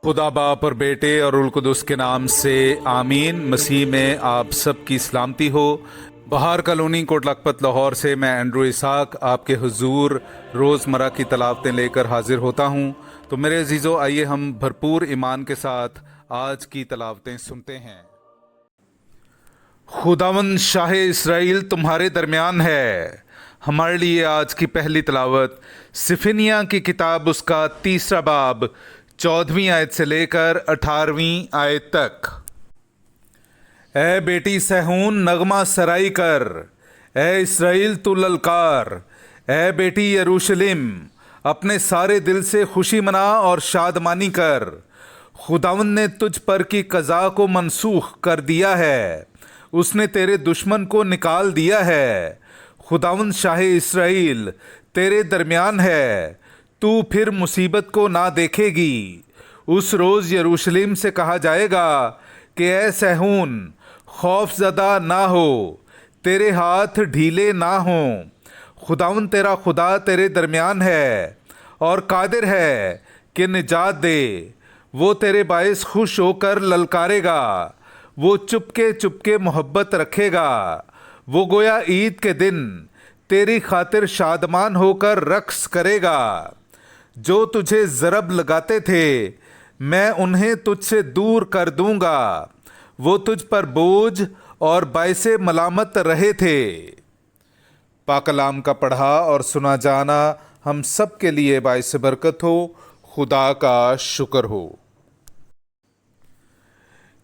खुदा बाप और बेटे और रुल कुदुस के नाम से आमीन। मसीह में आप सब की सलामती हो। बहार कॉलोनी कोट लखपत लाहौर से मैं एंड्रू इसाक आपके हुजूर रोज़मर्रा की तलावतें लेकर हाजिर होता हूँ। तो मेरे अजीज़ों, आइए हम भरपूर ईमान के साथ आज की तलावतें सुनते हैं। खुदावंद शाह इसराइल तुम्हारे दरमियान है। हमारे लिए आज की पहली तलावत सिफिनिया की किताब उसका 3 बाब 14वीं आयत से लेकर 18वीं आयत तक। ए बेटी सहून नगमा सराई कर, ए इसराइल तू ललकार। ए बेटी यरूशलेम अपने सारे दिल से खुशी मना और शादमानी कर। खुदावंद ने तुझ पर की कज़ा को मनसूख कर दिया है, उसने तेरे दुश्मन को निकाल दिया है। खुदावंद शाह इसराइल तेरे दरमियान है, तू फिर मुसीबत को ना देखेगी। उस रोज़ यरूशलेम से कहा जाएगा कि ए सहून खौफज़दा ना हो, तेरे हाथ ढीले ना हों। खुदावंद तेरा खुदा तेरे दरमियान है और कादिर है कि निजात दे। वो तेरे बायस खुश होकर ललकारेगा, वो चुपके चुपके मोहब्बत रखेगा। वो गोया ईद के दिन तेरी खातिर शादमान होकर रक्स करेगा। जो तुझे ज़रब लगाते थे मैं उन्हें तुझसे दूर कर दूंगा, वो तुझ पर बोझ और बायसे मलामत रहे थे। पाक कलाम का पढ़ा और सुना जाना हम सब के लिए बायसे बरकत हो। खुदा का शुक्र हो।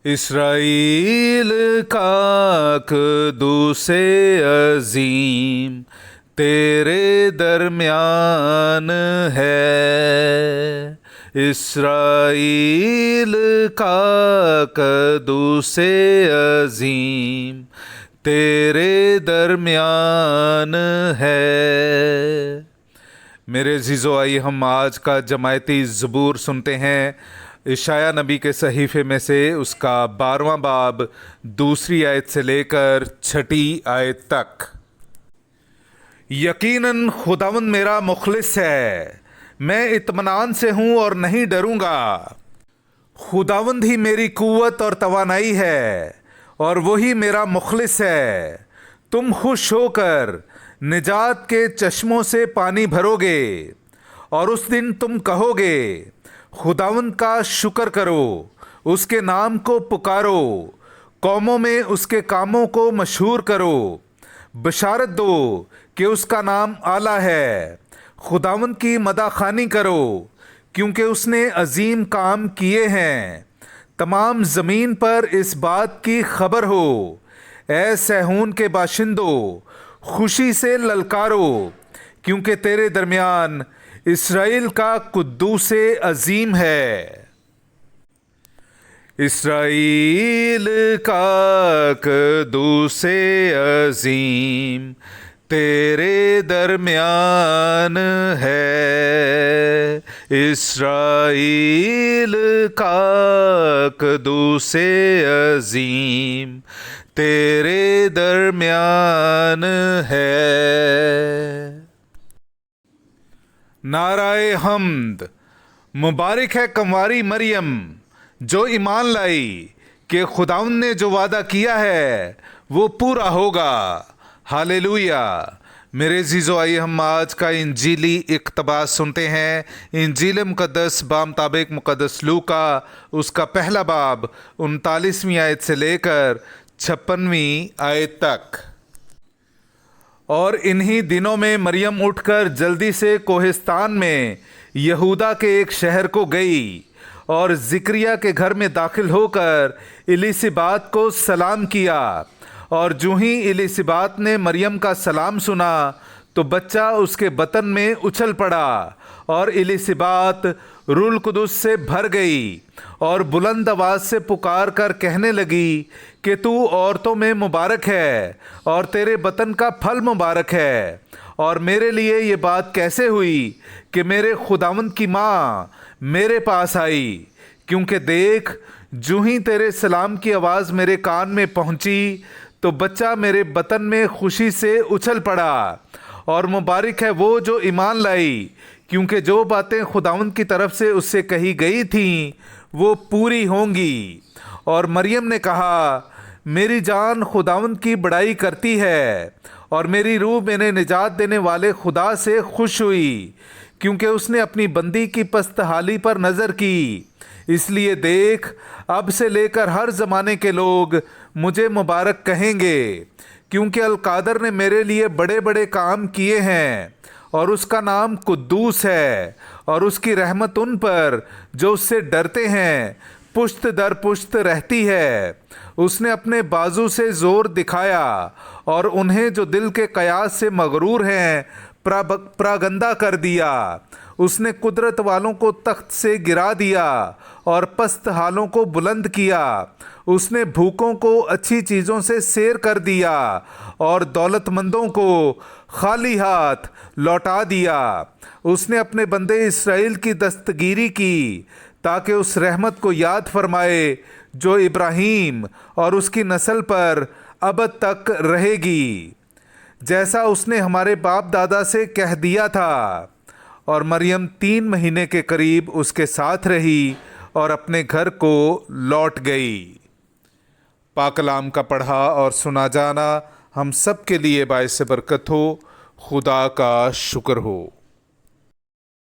इसराइल का क़ुद्दूसे अजीम तेरे दरमियान है। इसराइल का क़ुद्दूसे अजीम तेरे दरमियान है। मेरे अज़ीज़ों, आइए हम आज का जमायती ज़बूर सुनते हैं। इशाया नबी के सहीफ़े में से उसका 12वां बाब 2री आयत से लेकर 6ठी आयत तक। यकीनन खुदावंद मेरा मुखलिस है, मैं इत्मीनान से हूँ और नहीं डरूंगा। खुदावंद ही मेरी कुव्वत और तवानाई है और वही मेरा मुखलिस है। तुम खुश होकर निजात के चश्मों से पानी भरोगे और उस दिन तुम कहोगे खुदावंद का शुक्र करो, उसके नाम को पुकारो, कौमों में उसके कामों को मशहूर करो। बशारत दो कि उसका नाम आला है। खुदावंद की मदाखानी करो क्योंकि उसने अजीम काम किए हैं। तमाम ज़मीन पर इस बात की खबर हो। ए सहून के बाशिंदो खुशी से ललकारो, क्योंकि तेरे दरमियान इसराइल का क़ुद्दूसे अजीम है। इसराइल का क़ुद्दूसे अजीम तेरे दरमियान है। इसराइल का क़ुद्दूसे अजीम तेरे दरमियान है। नाराए हम्द। मुबारक है कंवारी मरियम जो ईमान लाई कि खुदावंद ने जो वादा किया है वो पूरा होगा। हालेलुया। मेरे अज़ीज़ों, आइए हम आज का इंजीली इक़्तिबास सुनते हैं। इंजील मुक़द्दस बामुताबिक मुक़द्दस लूका उसका 1 बाब 39वीं आयत से लेकर 56वीं आयत तक। और इन्हीं दिनों में मरियम उठकर जल्दी से कोहिस्तान में यहूदा के एक शहर को गई और ज़िक्रिया के घर में दाखिल होकर इलिसिबात को सलाम किया। और जो ही इलिसिबात ने मरियम का सलाम सुना तो बच्चा उसके बतन में उछल पड़ा और इलिसिबात रूल कुदुस से भर गई और बुलंद आवाज़ से पुकार कर कहने लगी कि तू औरतों में मुबारक है और तेरे बतन का फल मुबारक है। और मेरे लिए ये बात कैसे हुई कि मेरे खुदावंद की माँ मेरे पास आई, क्योंकि देख जो ही तेरे सलाम की आवाज़ मेरे कान में पहुँची तो बच्चा मेरे बतन में खुशी से उछल पड़ा। और मुबारक है वो जो ईमान लाई, क्योंकि जो बातें खुदावंद की तरफ से उससे कही गई थीं وہ پوری ہوں گی۔ اور مریم نے کہا میری جان خداوند کی بڑائی کرتی ہے، اور میری روح میرے نجات دینے والے خدا سے خوش ہوئی، کیونکہ اس نے اپنی بندی کی پست حالی پر نظر کی۔ اس لیے دیکھ، اب سے لے کر ہر زمانے کے لوگ مجھے مبارک کہیں گے، کیونکہ القادر نے میرے لیے بڑے بڑے کام کیے ہیں، اور اس کا نام قدوس ہے، اور اس کی رحمت ان پر جو اس سے ڈرتے ہیں پشت در پشت رہتی ہے۔ اس نے اپنے بازو سے زور دکھایا، اور انہیں جو دل کے قیاس سے مغرور ہیں پراگندہ کر دیا۔ اس نے قدرت والوں کو تخت سے گرا دیا، اور پست حالوں کو بلند کیا۔ اس نے بھوکوں کو اچھی چیزوں سے سیر کر دیا، اور دولت مندوں کو خالی ہاتھ لوٹا دیا۔ اس نے اپنے بندے اسرائیل کی دستگیری کی، تاکہ اس رحمت کو یاد فرمائے جو ابراہیم اور اس کی نسل پر ابد تک رہے گی، جیسا اس نے ہمارے باپ دادا سے کہہ دیا تھا۔ اور مریم 3 مہینے کے قریب اس کے ساتھ رہی اور اپنے گھر کو لوٹ گئی۔ پاک کلام کا پڑھا اور سنا جانا ہم سب کے لیے باعث برکت ہو۔ خدا کا شکر ہو۔